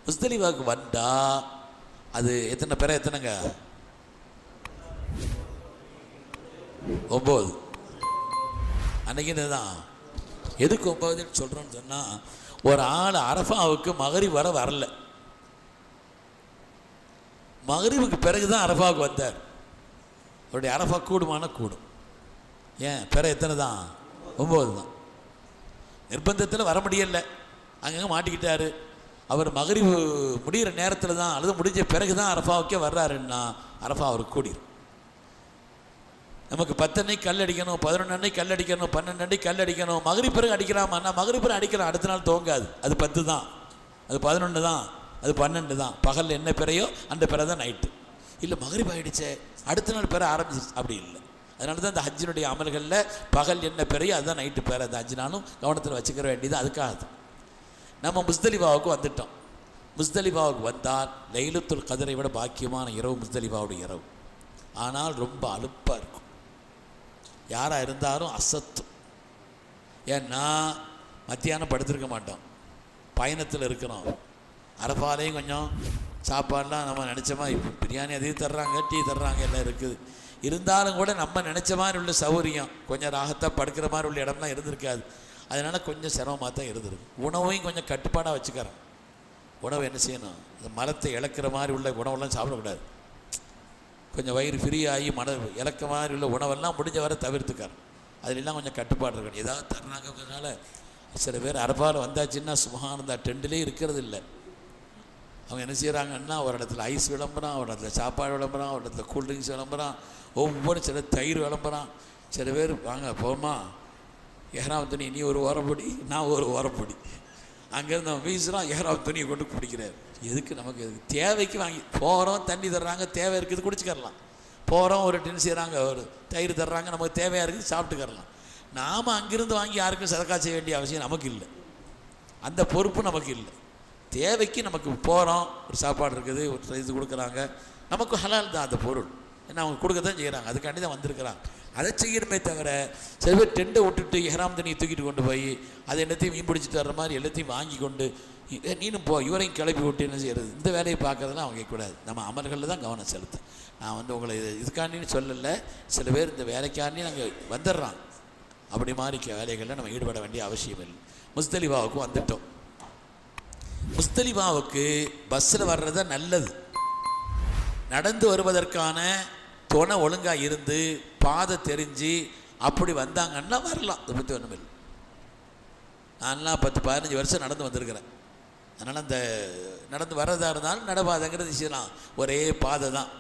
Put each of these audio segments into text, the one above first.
முஸ்தலிஃபாவுக்கு வந்தால் அது எத்தனை பேரை எத்தனைங்க? 9. அன்றைக்கி இதுதான். எதுக்கு 9ன்னு சொல்கிறோன்னு சொன்னால், ஒரு ஆள் அரஃபாவுக்கு மகரிப் வர வரல, மகரிபுக்கு பிறகு தான் அரஃபாவுக்கு வந்தார். அவருடைய அரஃபா கூடுமான கூடும். ஏன் பிற எத்தனை தான்? 9 தான். நிர்பந்தத்தில் வர முடியலை, அங்கங்கே மாட்டிக்கிட்டார். அவர் மகரிபு முடிகிற நேரத்தில் தான் அல்லது முடிஞ்ச பிறகு தான் அரஃபாவுக்கே வர்றாருன்னா அரஃபா அவருக்கு கூடிடும். நமக்கு 10 அன்னைக்கு கல் அடிக்கணும், 11 அன்னைக்கு கல் அடிக்கணும், 12 அன்னைக்கு கல் அடிக்கணும். மகரிப் பிறகு அடிக்கலாமா? நான் மகரிப் பிறகு அடிக்கலாம், அடுத்த நாள் துவங்காது. அது 10 தான், அது 11 தான், அது 12 தான். பகல் என்ன பிறையோ அந்த பிறை தான் நைட்டு. இல்லை மகரிப் ஆகிடுச்சே அடுத்த நாள் பிற ஆரம்பிச்சிச்சு, அப்படி இல்லை. அதனால தான் இந்த ஹஜ்ஜினுடைய அமல்களில் பகல் என்ன பிறையோ அதுதான் நைட்டு பிற. அந்த 5 நாளும் கவனத்தில் வச்சுக்கிற வேண்டியது. அதுக்காக தான் நம்ம முஸ்தலிஃபாவுக்கு வந்துட்டோம். முஸ்தலிஃபாவுக்கு வந்தால் லைலத்துல் கத்ரை விட பாக்கியமான இரவு முஸ்தலிஃபாவுடைய இரவு. ஆனால் ரொம்ப அலுப்பாக இருக்கும், யாராக இருந்தாலும் அசத்தும். ஏன்னா மத்தியானம் படுத்திருக்க மாட்டோம், பயணத்தில் இருக்கிறோம். அரஃபாலையும் கொஞ்சம் சாப்பாடெலாம் நம்ம நினச்ச மாதிரி இப்போ பிரியாணி அதையும் தர்றாங்க, டீ தர்றாங்க, எல்லாம் இருக்குது. இருந்தாலும் கூட நம்ம நினச்ச மாதிரி உள்ள சௌகரியம் கொஞ்சம் ராகத்தாக படுக்கிற மாதிரி உள்ள இடம்லாம் இருந்திருக்காது. அதனால் கொஞ்சம் சிரமமாக தான் இருந்திருக்கு. உணவையும் கொஞ்சம் கட்டுப்பாடாக வச்சுக்கிறோம். உணவு என்ன செய்யணும், இந்த மரத்தை இழக்கிற மாதிரி உள்ள உணவெல்லாம் சாப்பிடக்கூடாது. கொஞ்சம் வயிறு ஃப்ரீ ஆகி இழக்க மாதிரி உள்ள உணவெல்லாம் முடிஞ்ச வரை தவிர்த்துக்கார். அதிலெல்லாம் கொஞ்சம் கட்டுப்பாடு இருக்கணும். ஏதாவது தர்றாங்கிறதுனால சில பேர் அரஃபாவில் வந்தாச்சுன்னா சுபஹானல்லா டெண்டிலே இருக்கிறது இல்லை. அவங்க என்ன செய்கிறாங்கன்னா ஒரு இடத்துல ஐஸ் விளம்புறான், ஒரு இடத்துல சாப்பாடு விளம்புறான், ஒரு இடத்துல கூல்ட்ரிங்க்ஸ் விளம்புறான், ஒவ்வொரு சில தயிர் விளம்புறான். சில பேர் வாங்க போமா எஹ்ராம் துணி, நீ ஒரு ஓரப்பொடி நான் ஒரு ஓரப்பொடி, அங்கேருந்து அவன் வீசுகிறான், எஹ்ராம் துணியை கொண்டு குடிக்கிறார். எதுக்கு நமக்கு எதுக்கு தேவைக்கு வாங்கி போகிறோம், தண்ணி தர்றாங்க, தேவை இருக்குது குடிச்சுக்கரலாம். போகிறோம் ஒரு டின் செய்கிறாங்க, ஒரு தயிர் தர்றாங்க, நமக்கு தேவையாக இருக்குது சாப்பிட்டுக்கரலாம். நாம் அங்கிருந்து வாங்கி யாருக்கும் சதக்கா செய்ய வேண்டிய அவசியம் நமக்கு இல்லை, அந்த பொறுப்பு நமக்கு இல்லை. தேவைக்கு நமக்கு போகிறோம், ஒரு சாப்பாடு இருக்குது, ஒரு இது கொடுக்குறாங்க, நமக்கு ஹலால் தான் அந்த பொருள், ஏன்னா அவங்க கொடுக்க தான் செய்கிறாங்க, அதுக்காண்டி தான் வந்திருக்கிறாங்க. அதை செய்யணுமே தவிர சில பேர் டெண்டை விட்டுட்டு எஹ்ராம் தண்ணியை தூக்கிட்டு கொண்டு போய் அதை எல்லாத்தையும் மீன் பிடிச்சிட்டு வர்ற மாதிரி எல்லாத்தையும் வாங்கி கொண்டு நீனும் போ இவரையும் கிளப்பி விட்டு என்ன செய்கிறது, இந்த வேலையை பார்க்கறதுலாம் அவங்க கேட்கக்கூடாது. நம்ம அமல்களில் தான் கவனம் செலுத்த. நான் உங்களை இதுக்காண்டின்னு சொல்லலை, சில பேர் இந்த வேலைக்காண்டி நாங்கள் வந்துடுறான், அப்படி மாதிரி வேலைகளில் நம்ம ஈடுபட வேண்டிய அவசியம் இல்லை. முஸ்தலிஃபாவுக்கு வந்துட்டோம். முஸ்தலிஃபாவுக்கு பஸ்ஸில் வர்றது நல்லது. நடந்து வருவதற்கான துணை ஒழுங்காக இருந்து பாதை தெரிஞ்சு அப்படி வந்தாங்கன்னா வரலாம், அதை பற்றி ஒன்றும் இல்லை. நான்லாம் 10-15 வருஷம் நடந்து வந்திருக்கிறேன். அதனால் அந்த நடந்து வர்றதா இருந்தாலும் நடப்பாதைங்கிறது செய்யலாம், ஒரே பாதை தான்.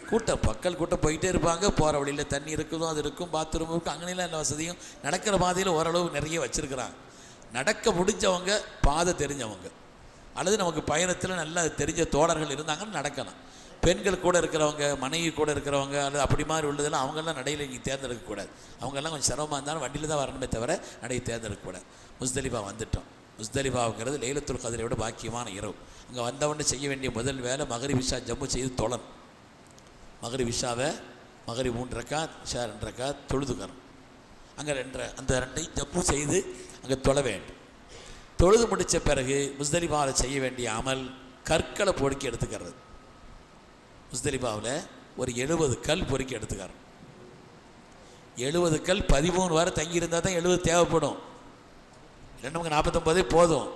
கூட்டம் மக்கள் கூட்டம் போயிட்டே இருப்பாங்க, போகிற வழியில் தண்ணி இருக்குதோ அது இருக்கும், பாத்ரூம் இருக்கும், அங்கனையெல்லாம் எல்லா வசதியும். நடக்கிற பாதையில் ஓரளவு நிறைய வச்சுருக்கிறாங்க. நடக்க முடிஞ்சவங்க, பாதை தெரிஞ்சவங்க, அல்லது நமக்கு பயணத்தில் நல்லா தெரிஞ்ச தோழர்கள் இருந்தாங்கன்னு நடக்கலாம். பெண்கள் கூட இருக்கிறவங்க, மனைவி கூட இருக்கிறவங்க, அல்லது அப்படி மாதிரி உள்ளதெல்லாம் அவங்கெல்லாம் நடையில் இங்கே தேர்ந்தெடுக்கக்கூடாது. அவங்கெல்லாம் கொஞ்சம் சிரமமாக இருந்தாலும் வண்டியில் தான் வரணுமே தவிர நடையை தேர்ந்தெடுக்கக்கூடாது. முஸ்தலிஃபா வந்துட்டோம். முஸ்தலிஃபாவுங்கிறது லைலத்துல் கத்ரை விட பாக்கியமான இரவு. அங்கே வந்தவொடனே செய்ய வேண்டிய முதல் வேலை மகரிப் இஷா ஜம்மு செய்து தொழணும். மகரிப் இஷாவை மகரிப் 3 ரக்காத், இஷா 2 ரக்காத் தொழுதுக்கணும். அங்கே அந்த 2ஐயும் ஜம்மு செய்து அங்கே தொழ வேண்டும். தொழுது முடித்த பிறகு முஸ்தலிஃபாவில் செய்ய வேண்டிய அமல் கற்களை பொறுக்கி எடுத்துக்கிறது. முஸ்தலிஃபாவில் ஒரு 70 கல் பொறுக்கி எடுத்துக்காரு. 70 கல் 13 வாரம் தங்கியிருந்தால் தான் 70 தேவைப்படும். இல்லைன்னா நமக்கு 49 போதும்.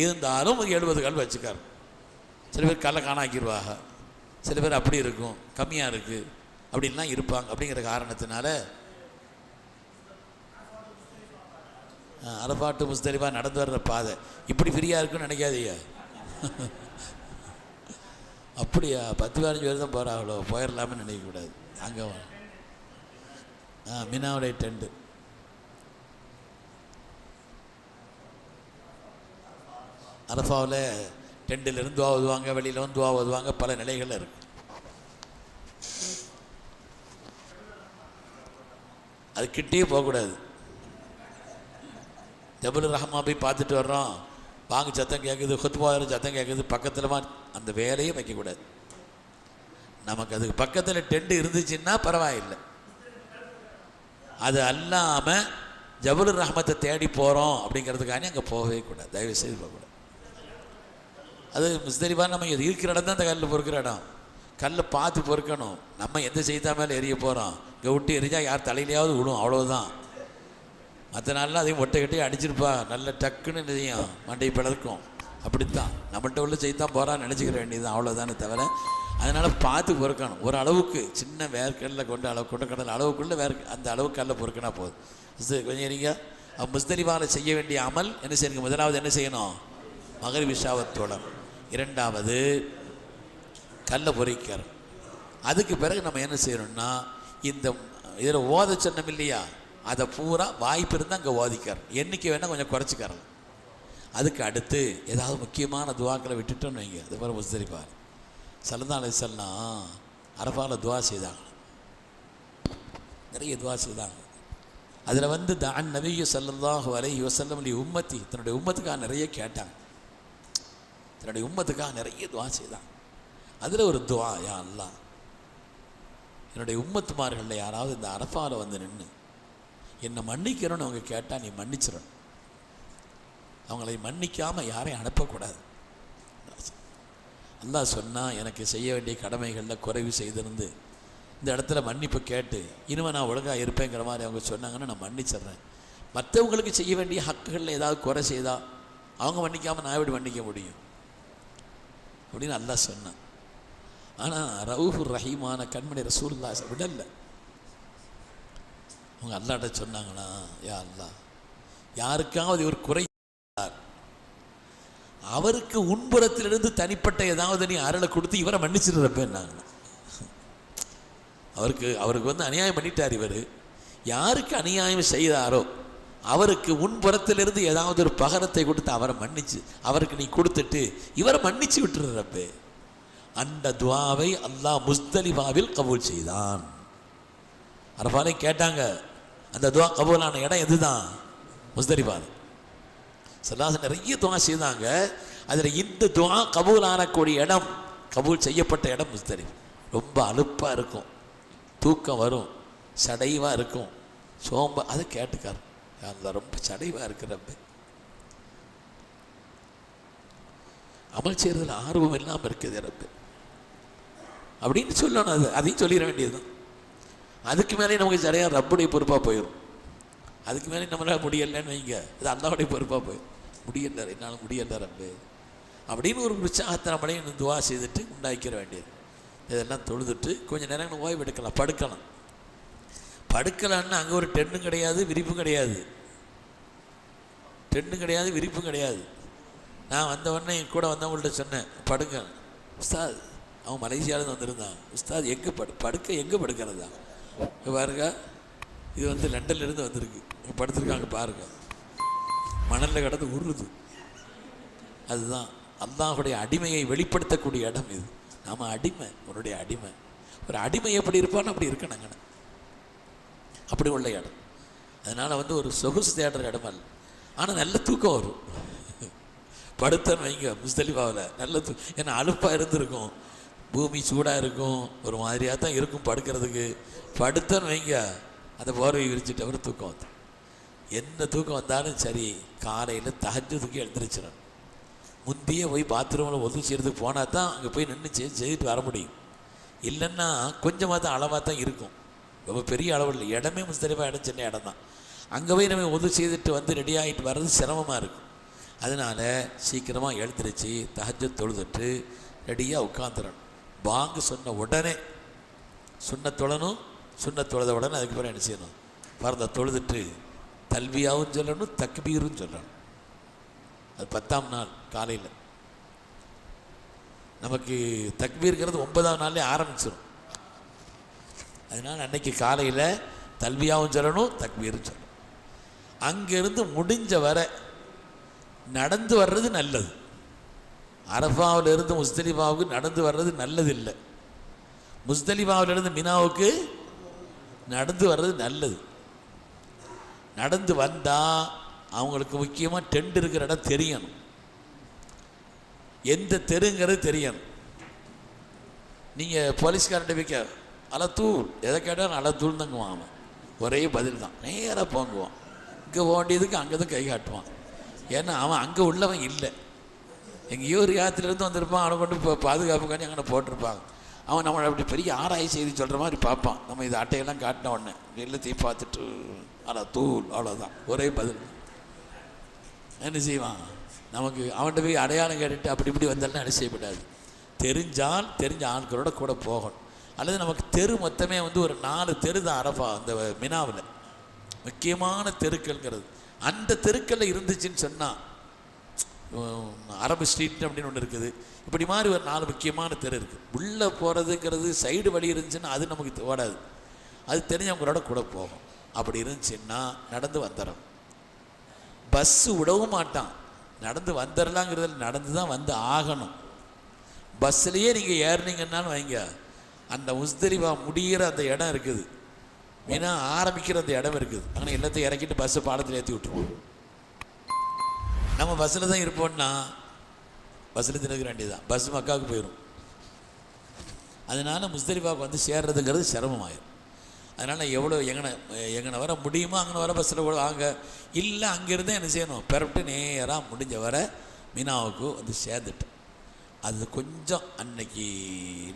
இருந்தாலும் ஒரு 70 கல் வச்சுக்காரு. சில பேர் கல்லை காணாக்கிடுவாங்க, சில பேர் அப்படி இருக்கும், கம்மியாக இருக்குது அப்படின்லாம் இருப்பாங்க. அப்படிங்கிற காரணத்தினால அரஃபாட்டு முஸ்தலிஃபா நடந்து வர்ற பாதை இப்படி ஃப்ரீயாக இருக்குன்னு நினைக்காதீங்க. அப்படியா 10-15 பேர் தான் போகிறாங்களோ, போயிடலாமே நினைக்கக்கூடாது. அங்கே மினாவுடைய டெண்டு அரஃபாவில் டெண்டிலிருந்து துவா ஓதுவாங்க, வெளியில் வந்து துவா ஓதுவாங்க, பல நிலைகளில் இருக்கு. அது கிட்டே போகக்கூடாது. ஜபல் ரஹ்மா போய் பார்த்துட்டு வர்றோம், வாங்க சத்தம் கேட்குது, ஹுத்பாவில் சத்தம் கேட்குது, பக்கத்தில் அந்த வேலையே வைக்கக்கூடாது. நமக்கு அதுக்கு பக்கத்தில் டெண்டு இருந்துச்சுன்னா பரவாயில்லை. அது அல்லாமல் ஜபலுர் ரஹ்மத்தை தேடி போகிறோம் அப்படிங்கிறதுக்காண்டி அங்கே போகவே கூடாது, தயவு செய்து போகக்கூடாது. அது முஸ்தலிஃபா நம்ம இருக்கிற இடம் தான் அந்த கல்லில் பொறுக்கிற இடம். கல்லை பார்த்து பொறுக்கணும். நம்ம எந்த செய்தா மேலே எரிய போகிறோம், இங்கே விட்டு எரிஞ்சால் யார் தலையிலையாவது விடும், அவ்வளோதான். மற்ற நாளில் அதையும் ஒட்டை கட்டி அடிச்சிருப்பா, நல்ல டக்குன்னு செய்யும், மண்டை பிளக்கும். அப்படித்தான் நம்மள்கிட்ட உள்ள செய்தான் போகிறான்னு நினச்சிக்கிற வேண்டியதுதான், அவ்வளோதானே தவிர. அதனால் பார்த்து பொறுக்கணும். ஒரு அளவுக்கு சின்ன வேர்க்கடலை கொண்டு கொண்டக்கடலை அளவுக்குள்ளே அந்த அளவுக்கு கல்லை பொறுக்கினா போதும். கொஞ்சம் இருங்க. முஸ்தலிஃபாவில் செய்ய வேண்டிய அமல் என்ன செய்யணும்? முதலாவது என்ன செய்யணும்? மகரிப் இஷாவத் தொழணும். இரண்டாவது கல்லை பொறிக்கிறோம். அதுக்கு பிறகு நம்ம என்ன செய்யணும்னா, இந்த இதில் ஓத சொன்னோம் இல்லையா, அதை பூரா வாய்ப்பு இருந்தால் அங்கே ஓதிக்கிறோம். எண்ணிக்கை வேணால் கொஞ்சம் குறைச்சிக்கிறோம். அதுக்கு அடுத்து ஏதாவது முக்கியமான துவாக்களை விட்டுட்டோன்னு வைங்க. அது பிறகு முஸ்தலிஃபா ஸல்லல்லாஹு அலைஹி வஸல்லம் அரஃபாவில் துவா செய்தாங்க, நிறைய துவா செய்தாங்க. அதில் வந்து தான் நபியு ஸல்லல்லாஹு அலைஹி வஸல்லம் உம்மத்தி, தன்னுடைய உம்மத்துக்காக நிறைய கேட்டாங்க, தன்னுடைய உம்மத்துக்காக நிறைய துவா செய்தாங்க. அதில் ஒரு துவா, யா அல்லாஹ், என்னுடைய உம்மத்துமார்களில் யாராவது இந்த அரஃபாவில் வந்து நின்று என்னை மன்னிக்கிறோன்னு அவங்க கேட்டால் நீ மன்னிச்சிடணும். அவங்களை மன்னிக்காமல் யாரையும் அனுப்பக்கூடாது. அல்லாஹ் சொன்னால், எனக்கு செய்ய வேண்டிய கடமைகளில் குறைவு செய்திருந்து இந்த இடத்துல மன்னிப்பு கேட்டு இனிமேல் நான் ஒழுங்காக இருப்பேங்கிற மாதிரி அவங்க சொன்னாங்கன்னா நான் மன்னிச்சிட்றேன். மற்றவங்களுக்கு செய்ய வேண்டிய ஹக்குகளில் ஏதாவது குறை செய்தால் அவங்க மன்னிக்காமல் நான் எப்படி மன்னிக்க முடியும் அப்படின்னு அல்லாஹ் சொன்னான். ஆனால் ரவுஃபுர் ரஹீமான கண்மணி ரசூலுல்லாஹ் விடலை. அவங்க அல்லாட்ட சொன்னாங்களா, யா அல்லாஹ், யாருக்காவது இவர் குறை அவருக்கு உன்புறத்திலிருந்து தனிப்பட்ட ஏதாவது நீ அருளை கொடுத்து இவரை மன்னிச்சிடுறப்பேன்னாங்க. அவருக்கு வந்து அநியாயம் பண்ணிட்டார். இவர் யாருக்கு அநியாயம் செய்தாரோ அவருக்கு உன்புறத்திலிருந்து ஏதாவது ஒரு பகரத்தை கொடுத்து அவரை மன்னிச்சு அவருக்கு நீ கொடுத்துட்டு இவரை மன்னிச்சு விட்டுறப்பே. அந்த துவாவை அல்லாஹ் முஸ்தலிஃபாவில் கபூல் செய்தான். அரஃபாலே கேட்டாங்க, அந்த துவா கபூலான இடம் எதுதான்? முஸ்தலிஃபா. ஸல்லல்லாஹு நிறைய துவா செய்தாங்க. அதில் இந்த துவா கபூல் ஆனக்கூடிய இடம், கபூல் செய்யப்பட்ட இடம் முஸ்தலிஃபா. ரொம்ப அலுப்பாக இருக்கும், தூக்கம் வரும், சடைவாக இருக்கும், சோம்ப. அதை கேட்டுக்கார், அதில் ரொம்ப சடைவாக இருக்கிறப்ப அமல் செய்கிறதுல ஆர்வம் இல்லாமல் இருக்குது இறப்பு அப்படின்னு சொல்லணும். அதையும் சொல்லிட வேண்டியதுதான். அதுக்கு மேலே நமக்கு சரியாக ரப்புடைய பொறுப்பாக போயிடும். அதுக்கு மேலே நம்மளால் முடியலைன்னு வைங்க, அது அல்லாஹ்வுடைய பொறுப்பாக போயிடும். முடியல, என்னால் முடியல ரப்பு அப்படின்னு ஒரு உற்சாகத்தை நம்மளே துவா செய்துட்டு உண்டாக்கிற வேண்டியது. இதெல்லாம் தொழுதுட்டு கொஞ்சம் நேரம் ஓய்வு எடுக்கலாம், படுக்கலாம். படுக்கலான்னு அங்கே ஒரு டென்னும் கிடையாது, விரிப்பும் கிடையாது. டென்னும் கிடையாது, விரிப்பும் கிடையாது. நான் வந்தவொடனே என் கூட வந்தவங்கள்ட்ட சொன்னேன், படுங்க உஸ்தாத். அவன் மலேசியாவிலேருந்து வந்திருந்தான். உஸ்தாத் எங்கே படுக்க எங்கே படுக்கிறதா பாருங்க, இது வந்து லண்டன்லேருந்து வந்திருக்கு, படுத்துருக்காங்க பாருங்க, மணலில் கிடந்து உருளுது. அதுதான் அல்லாஹ்வுடைய அடிமையை வெளிப்படுத்தக்கூடிய இடம் இது. நாம் அடிமை, உன்னுடைய அடிமை. ஒரு அடிமை எப்படி இருப்பான்னு அப்படி இருக்கணுங்க, அப்படி உள்ள இடம். அதனால் வந்து ஒரு சொகுசு தேடுற இடம் அல்ல. ஆனால் நல்ல தூக்கம் வரும். படுத்தன்னு வைங்க முஸ்தலிஃபாவில் நல்ல ஏன்னா அலுப்பாக இருந்திருக்கும், பூமி சூடாக இருக்கும், ஒரு மாதிரியாக தான் இருக்கும் படுக்கிறதுக்கு. படுத்தன்னு வைங்க, அதை போர்வை விரிச்சுட்டு அவர் தூக்கம் வந்து என்ன தூக்கம் வந்தாலும் சரி, காலையில் தஹஜ்ஜுதுக்கு எழுந்திரிச்சிடும். முந்தையே போய் பாத்ரூமில் ஒதுக்கி செய்கிறதுக்கு போனால் தான் அங்கே போய் நின்று செய்துட்டு வர முடியும். இல்லைன்னா கொஞ்சமாக தான் அளவாக தான் இருக்கும், ரொம்ப பெரிய அளவு இல்லை. இடமே முஸ்தலிஃபா இடம் சின்ன இடம் தான். அங்கே போய் நம்ம ஒது செய்துட்டு வந்து ரெடி ஆகிட்டு வர்றது சிரமமாக இருக்கும். அதனால் சீக்கிரமாக எழுந்திரிச்சு தஹஜ்ஜுத் தொழுதுட்டு ரெடியாக உட்காந்துடணும். பாங்கு சொன்ன உடனே சுன்னத் தொழணும். சுன்னத் தொழுத உடனே அதுக்கு பிறகு என்ன செய்யணும்? பரத தொழுதுட்டு தல்வியாவும் சொல்லணும், தக்பீரும் சொல்லணும். அது 10ஆம் நாள் காலையில். நமக்கு தக்பீர்ங்கிறது 9ஆம் நாள்லேயே ஆரம்பிச்சிடும். அதனால் அன்னைக்கு காலையில் தல்வியாவும் சொல்லணும், தக்பீரும் சொல்லணும். அங்கேருந்து முடிஞ்ச வரை நடந்து வர்றது நல்லது. அரஃபாவிலிருந்து முஸ்தலிஃபாவுக்கு நடந்து வர்றது நல்லது இல்லை. முஸ்தலிஃபாவிலிருந்து மினாவுக்கு நடந்து வர்றது நல்லது. நடந்து வந்தால் அவங்களுக்கு முக்கியமாக டென்ட் இருக்கிற இடம் தெரியணும், எந்த தெருங்கிறது தெரியணும். நீங்கள் போலீஸ்காரன்ட்ட வைக்க அலத்தூள் எதை கேட்டாலும் அலத்தூள் தாங்குவான். ஒரே பதில் தான், நேராக போங்குவான். இங்கே போண்டியதுக்கு அங்கே தான் கை காட்டுவான். ஏன்னா அவன் அங்கே உள்ளவன் இல்லை. எங்கேயோ ஒரு யாத்திரையிலேருந்து வந்திருப்பான், அவனை கொண்டு இப்போ பாதுகாப்புக்காண்டி அங்கே போட்டிருப்பாங்க. அவன் நம்மளை அப்படி பெரிய ஆராய்ச்சி செய்தி சொல்கிற மாதிரி பார்ப்பான். நம்ம இது அட்டையெல்லாம் காட்டின உடனே எல்லாத்தையும் பார்த்துட்டு அவ்வளோ தூள், அவ்வளோதான் ஒரே பதில். என்ன செய்வான்? நமக்கு அவன்கிட்ட போய் அடையாளம் கேட்டுட்டு அப்படி இப்படி வந்தாலும் என்ன செய்யப்படாது. தெரிஞ்சால் தெரிஞ்ச ஆட்களோட கூட போகணும். அல்லது நமக்கு தெரு மொத்தமே வந்து ஒரு 4 தெரு தான் அரஃபா அந்த மினாவில் முக்கியமான தெருக்கள்ங்கிறது. அந்த தெருக்களில் இருந்துச்சுன்னு சொன்னால் அரபு ஸ்ட்ரீட் அப்படின்னு ஒன்று இருக்குது. இப்படி மாதிரி ஒரு 4 முக்கியமான தெரு இருக்குது. உள்ளே போகிறதுங்கிறது சைடு வழி இருந்துச்சுன்னா அது நமக்கு ஓடாது. அது தெரிஞ்சவங்களோட கூட போகும். அப்படி இருந்துச்சுன்னா நடந்து வந்துடும். பஸ்ஸு விடவும் மாட்டான். நடந்து வந்துடலாங்கிறதுல நடந்து தான் வந்து ஆகணும். பஸ்ஸுலேயே நீங்கள் ஏறினீங்கன்னாலும் வைங்க, அந்த முஸ்தலிஃபா முடிகிற அந்த இடம் இருக்குது, மீனா ஆரம்பிக்கிற அந்த இடம் இருக்குது, அங்கே எல்லாத்தையும் இறக்கிட்டு பஸ்ஸை பாலத்தில் ஏற்றி விட்டுருவோம். நம்ம பஸ்ஸில் தான் இருப்போம்னா பஸ்ஸில் திறக்க வேண்டியதுதான், பஸ் மக்காவுக்கு போயிடும். அதனால் முஸ்தலிஃபாவுக்கு வந்து சேர்றதுங்கிறது சிரமமாயிடும். அதனால் எவ்வளோ எங்கனை வர முடியுமோ அங்கே வர பஸ்ஸில் கூட வாங்க. இல்லை அங்கேருந்து என்ன செய்யணும், பெறப்பட்டு நேராக முடிஞ்ச வர மீனாவுக்கு வந்து சேர்ந்துட்டேன். அது கொஞ்சம் அன்னைக்கு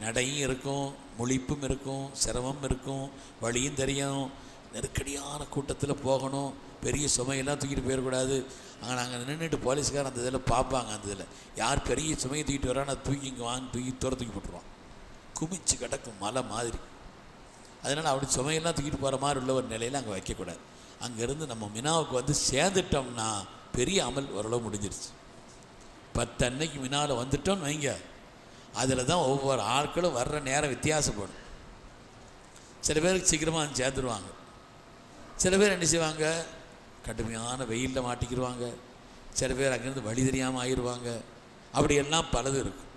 நடையும் இருக்கும், முழிப்பும் இருக்கும், சிரமம் இருக்கும், வழியும் தெரியணும், நெருக்கடியான கூட்டத்தில் போகணும், பெரிய சுமையெல்லாம் தூக்கிட்டு போயிடக்கூடாது. அங்கே நாங்கள் நின்றுட்டு போலீஸ்காரன் அந்த இதில் பார்ப்பாங்க. அந்த இதில் யார் பெரிய சுமையை தூக்கிட்டு வரான்னு அதை தூக்கிங்க வாங்க, தூக்கி தூக்கி போட்டுருவான். குமிச்சு கிடக்கும் மலை மாதிரி. அதனால் அப்படி சுமையெல்லாம் தூக்கிட்டு போகிற மாதிரி உள்ள ஒரு நிலையில் அங்கே வைக்கக்கூடாது. அங்கேருந்து நம்ம மினாவுக்கு வந்து சேர்ந்துட்டோம்னா பெரிய அமல் ஓரளவு முடிஞ்சிருச்சு. 10 அன்னைக்கு மினாவில் வந்துட்டோம்னு வைங்க, அதில் தான் ஒவ்வொரு ஆட்களும் வர்ற நேரம் வித்தியாசப்படும். சில பேருக்கு சீக்கிரமாக வந்து சேர்ந்துருவாங்க. சில பேர் என்ன செய்வாங்க, கடுமையான வெயிலில் மாட்டிக்கிடுவாங்க. சில பேர் அங்கேருந்து வழி தெரியாமல் ஆயிடுவாங்க. அப்படியெல்லாம் பலது இருக்கும்.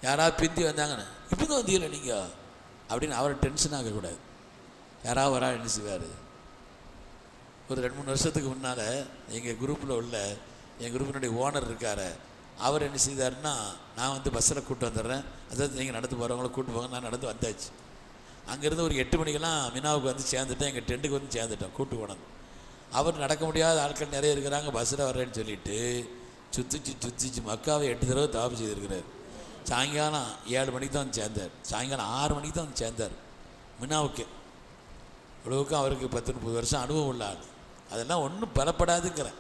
யாராவது பிந்தி வந்தாங்கன்னு இப்போ தான் வந்தீங்களா நீங்கள் அப்படின்னு அவரை டென்ஷன் ஆகக்கூடாது. யாராவது வரா என்ன செய்வார், ஒரு 2-3 வருஷத்துக்கு முன்னால் எங்கள் குரூப்பில் உள்ள என் குரூப்பினுடைய ஓனர் இருக்கார். அவர் என்ன செய்தாருன்னா, நான் வந்து பஸ்ஸில் கூப்பிட்டு வந்துடுறேன், அதாவது நீங்கள் நடந்து போகிறவங்கள கூப்பிட்டு போங்க. நான் நடந்து வந்தாச்சு. அங்கேருந்து ஒரு 8 மணிக்கெல்லாம் மினாவுக்கு வந்து சேர்ந்துட்டேன். எங்கள் டெண்டுக்கு வந்து சேர்ந்துட்டோம் கூப்பிட்டு போனது. அவர் நடக்க முடியாத ஆட்கள் நிறைய இருக்கிறாங்க, பஸ்ஸில் வர்றேன்னு சொல்லிவிட்டு சுற்றிச்சு மக்காவை 8 தடவை தாப்பு செய்திருக்கிறார். சாயங்காலம் 7 மணிக்கு தான் வந்து சேர்ந்தார். சாயங்காலம் 6 மணிக்கு தான் வந்து சேர்ந்தார் மினாவுக்கு. இவ்வளவுக்கும் அவருக்கு 10-30 வருஷம் அனுபவம் உள்ள ஆள். அதெல்லாம் ஒன்றும் பலப்படாதுங்கிறேன்.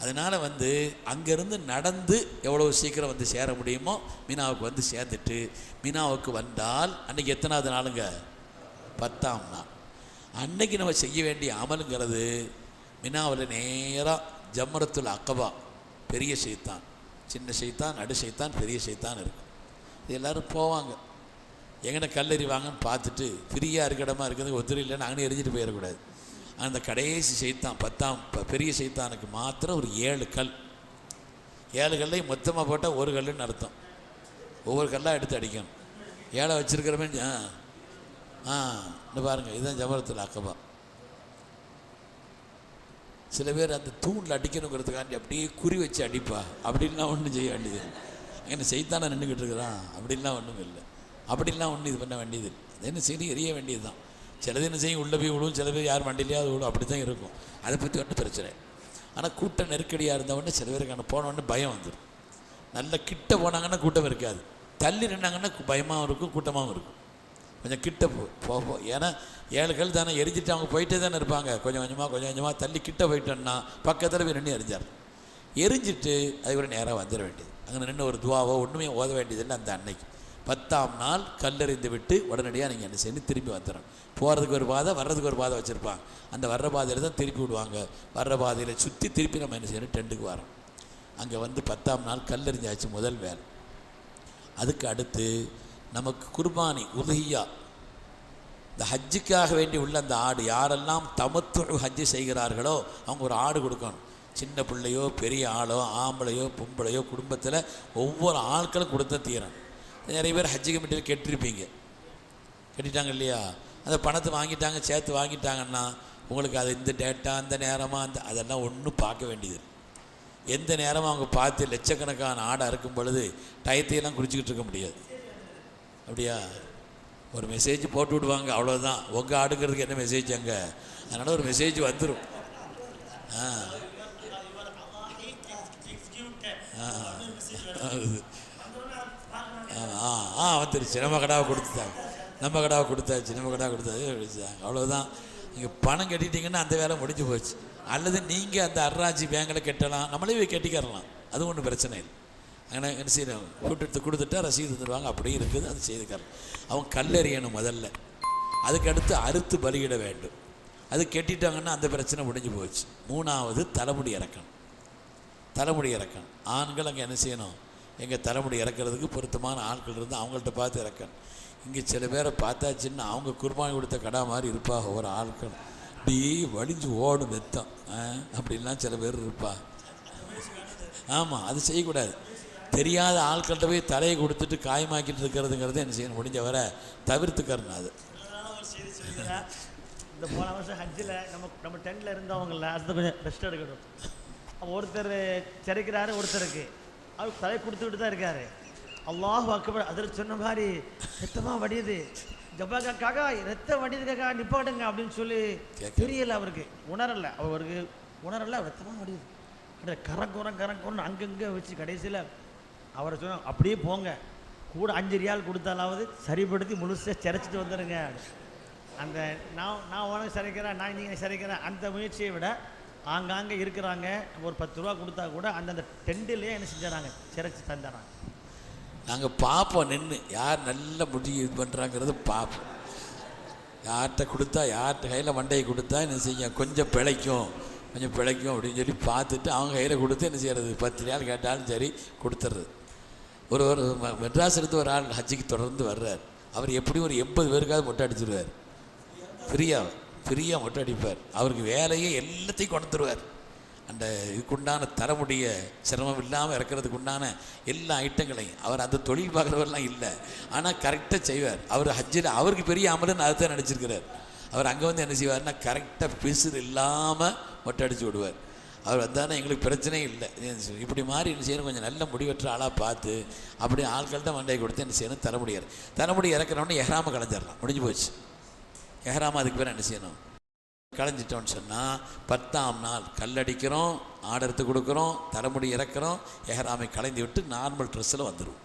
அதனால் வந்து அங்கேருந்து நடந்து எவ்வளோ சீக்கிரம் வந்து சேர முடியுமோ மீனாவுக்கு வந்து சேர்ந்துட்டு, மீனாவுக்கு வந்தால் அன்றைக்கி எத்தனாவது நாளுங்க, 10ஆம் நாள். அன்னைக்கு நம்ம செய்ய வேண்டிய அமலுங்கிறது மினாவில் நேராக ஜம்ரத்துல் அக்கபா, பெரிய ஷைத்தான், சின்ன ஷைத்தான், நடு ஷைத்தான், பெரிய ஷைத்தான் இருக்கும். இது எல்லோரும் போவாங்க. எங்கன கல் எறிவாங்கன்னு பார்த்துட்டு ஃப்ரீயாக இருக்க இடமா இருக்கிறது ஒத்துரு இல்லைன்னு அங்கே எரிஞ்சிட்டு போயிடக்கூடாது. அந்த கடைசி ஷைத்தான் 10ஆம் பெரிய ஷைத்தானுக்கு மாத்திரம் ஒரு 7 கல். 7 கல்லையும் மொத்தமாக போட்டால் ஒரு கல்லுன்னு அர்த்தம். ஒவ்வொரு கல்லாக எடுத்து அடிக்கணும். 7 வச்சுருக்கிறமே. இன்னும் பாருங்கள், இதுதான் ஜமரத்துல் அக்கபா. சில பேர் அந்த தூணில் அடிக்கணுங்கிறதுக்காண்டி அப்படியே குறி வச்சு அடிப்பா. அப்படின்லாம் ஒன்றும் செய்ய வேண்டியது இல்லை. என்ன செய்தானே நின்றுக்கிட்டு இருக்கிறான், அப்படின்லாம் ஒன்றும் இல்லை. அப்படின்லாம் ஒன்றும் இது பண்ண வேண்டியது இல்லை. அது என்ன சரி எரிய வேண்டியது தான். சிலது என்ன செய்யும், உள்ளே போய் விழுவும், சில பேர் யார் வண்டியிலையாவது விழுவும், அப்படி தான் இருக்கும். அதை பற்றி ஒன்றும் பிரச்சனை. ஆனால் கூட்டம் நெருக்கடியாக இருந்தவொடனே சில பேருக்கு போனோடனே பயம் வந்துடும். நல்ல கிட்ட போனாங்கன்னா கூட்டம் இருக்காது, தள்ளி நின்னாங்கன்னா பயமாகவும் இருக்கும், கூட்டமாகவும் இருக்கும். கொஞ்சம் கிட்ட போ. ஏன்னா 7 கல் தானே எரிஞ்சிட்டு அவங்க போயிட்டே தானே இருப்பாங்க. கொஞ்சம் கொஞ்சமாக தள்ளி கிட்ட போயிட்டோன்னா பக்கத்தில் போய் நின்று எரிஞ்சார். எரிஞ்சிட்டு அதுக்கு நேராக வந்துட வேண்டியது. அங்கே நின்று ஒரு துவாவோ ஒன்றுமே ஓத வேண்டியதில்லை. அந்த அன்னைக்கு 10ஆம் நாள் கல்லெறிந்து விட்டு உடனடியாக நீங்கள் என்ன செய்யணும், திரும்பி வந்துடணும். போகிறதுக்கு ஒரு பாதை, வர்றதுக்கு ஒரு பாதை வச்சுருப்பாங்க. அந்த வர்ற பாதையில் தான் திருப்பி விடுவாங்க. வர்ற பாதையில் சுற்றி திருப்பி நம்ம என்ன செய்யணும், டெண்டுக்கு வரோம். அங்கே வந்து 10ஆம் நாள் கல்லெறிஞ்சாச்சு முதல் வேலை. அதுக்கு அடுத்து நமக்கு குர்பானி உதுஹியா, இந்த ஹஜ்ஜுக்காக வேண்டி உள்ள அந்த ஆடு, யாரெல்லாம் தமத்து ஹஜ்ஜு செய்கிறார்களோ அவங்க ஒரு ஆடு கொடுக்கணும். சின்ன பிள்ளையோ பெரிய ஆளோ ஆம்பளையோ பொம்பளையோ குடும்பத்தில் ஒவ்வொரு ஆட்களும் கொடுத்த தீரணும். நிறைய பேர் ஹஜ்ஜு கமிட்டியில் கெட்டிருப்பீங்க, கட்டிட்டாங்க இல்லையா? அந்த பணத்தை வாங்கிட்டாங்க, சேர்த்து வாங்கிட்டாங்கன்னா உங்களுக்கு அது இந்த டேட்டா அந்த நேரமாக அதெல்லாம் ஒன்றும் பார்க்க வேண்டியது. எந்த நேரமும் அவங்க பார்த்து லட்சக்கணக்கான ஆடை அறுக்கும் பொழுது டயத்தையெல்லாம் குடிச்சிக்கிட்டு இருக்க முடியாது. அப்படியா? ஒரு மெசேஜ் போட்டு விடுவாங்க, அவ்வளோதான். உங்கள் ஆடுங்கிறதுக்கு என்ன மெசேஜ் அங்கே? அதனால் ஒரு மெசேஜ் வந்துடும். வந்துருச்சு. நம்ம கடாவை கொடுத்துட்டாங்க, நம்ம கடாவை கொடுத்தாச்சு. அவ்வளோதான். நீங்கள் பணம் கட்டிட்டீங்கன்னா அந்த வேலை முடிஞ்சு போச்சு. அல்லது நீங்கள் அந்த அர்ராஜி பேங்கில் கட்டலாம், நம்மளே போய் கட்டிக்கிறலாம், அது ஒன்றும் பிரச்சனை இல்லை. ஆனால் என்ன செய்யணும், கொடுத்துட்டா ரசீது தருவாங்க, அப்படியே இருக்குது, அது செய்துக்கலாம். அவங்க கல்லெறியணும் முதல்ல, அதுக்கடுத்து அறுத்து பலியிட வேண்டும். அது கெட்டிட்டாங்கன்னா அந்த பிரச்சனை முடிஞ்சு போச்சு. மூணாவது தலைமுடி இறக்கணும். தலைமுடி இறக்கணும். ஆண்கள் அங்கே என்ன செய்யணும், எங்கள் தலைமுடி இறக்கிறதுக்கு பொருத்தமான ஆட்கள் இருந்து அவங்கள்ட்ட பார்த்து இறக்கணும். இங்கே சில பேரை பார்த்தாச்சுன்னா அவங்க குர்பானி கொடுத்த கடா மாதிரி இருப்பாங்க. ஒரு ஆட்கள் இப்படி வலிஞ்சு ஓடும் நெத்தம், அப்படின்லாம் சில பேர் இருப்பா. ஆமாம், அது செய்யக்கூடாது. தெரியாத ஆட்கள்கிட்ட போய் தலையை கொடுத்துட்டு காயமாக்கிட்டு இருக்கிறதுங்கிறது என்ன செய்யணும், முடிஞ்ச வர தவிர்த்துக்கறணும். அது இந்த போன வருஷம் ஹஜ்ஜில் நம்ம டென்ட்டில் இருந்தவங்கள அது கொஞ்சம் ரெஸ்ட் எடுக்கணும். ஒருத்தர் சிறைக்கிறாரு, ஒருத்தருக்கு அவர் தலை கொடுத்துக்கிட்டு தான் இருக்காரு. அல்லாஹ் அக்பர். அதில் சொன்ன மாதிரி ரத்தமாக வடியுது, ஜப்பாக்காக ரத்தம் வடியுதுக்காக நிப்பாட்டுங்க அப்படின்னு சொல்லி தெரியலை, அவருக்கு உணரலை, ரத்தமாக வடியுது, கரக்குறன்னு அங்கங்கே வச்சு கடைசியில் அவரை சொன்ன அப்படியே போங்க, கூட 5 ரியால் கொடுத்தாலாவது சரிப்படுத்தி முழுசாக சிரைச்சிட்டு வந்துடுங்க. அந்த நான் உனக்கு சிறைக்கிறேன், நான் நீங்கள் சிறைக்கிறேன் அந்த முயற்சியை விட ஆங்காங்கே இருக்கிறாங்க, ஒரு 10 ரூபா கொடுத்தா கூட அந்தந்த டெண்டிலே என்ன செஞ்சாங்க, சிரைச்சி தந்துடுறாங்க. நாங்கள் பார்ப்போம், நின்று யார் நல்ல முடிவு இது பண்ணுறாங்கிறது பார்ப்போம். யார்கிட்ட கொடுத்தா, யார்கிட்ட கையில் மண்டையை கொடுத்தா என்ன செய்ய கொஞ்சம் பிழைக்கும் அப்படின்னு சொல்லி பார்த்துட்டு அவங்க கையில் கொடுத்து என்ன செய்கிறது, 10 ரியால் கேட்டாலும் சரி கொடுத்துட்றது. ஒரு மெட்ராஸ் எடுத்து ஒரு ஆள் ஹஜ்ஜிக்கு தொடர்ந்து வர்றார். அவர் எப்படியும் ஒரு 80 பேருக்காவது மொட்டை அடிச்சிடுவார். ஃப்ரீயாக மொட்டை அடிப்பார். அவருக்கு வேலையே எல்லாத்தையும் கொண்டு தருவார். அந்த இதுக்குண்டான தரமுடிய சிரமம் இல்லாமல் இறக்கிறதுக்கு உண்டான எல்லா ஐட்டங்களையும் அவர் அந்த தொழில் பார்க்குறவரெலாம் இல்லை, ஆனால் கரெக்டாக செய்வார். அவர் ஹஜ்ஜில் அவருக்கு பெரிய அமலன்னு அதை தான் நினச்சிருக்கிறார். அவர் அங்கே வந்து என்ன செய்வார்னா கரெக்டாக பிசுறு இல்லாமல் மொட்டை அடித்து விடுவார். அவர் வந்தானே எங்களுக்கு பிரச்சனையும் இல்லை. இப்படி மாதிரி என்ன செய்யணும், கொஞ்சம் நல்ல முடிவற்ற ஆளாக பார்த்து அப்படி ஆட்கள்கிட்ட மண்டையை கொடுத்து என்ன செய்யணும், தலைமுடி இறக்குறோன்னு எஹ்ராம கலைஞ்சிடலாம், முடிஞ்சு போச்சு. எஹ்ராம அதுக்கு பேர் என்ன செய்யணும், களைஞ்சிட்டோன்னு சொன்னால் 10ஆம் நாள் கல்லடிக்கிறோம், ஆடர்த்து கொடுக்குறோம், தலைமுடி இறக்குறோம், எஹ்ராமை கலைந்து விட்டு நார்மல் ட்ரெஸ்ஸில் வந்துடும்.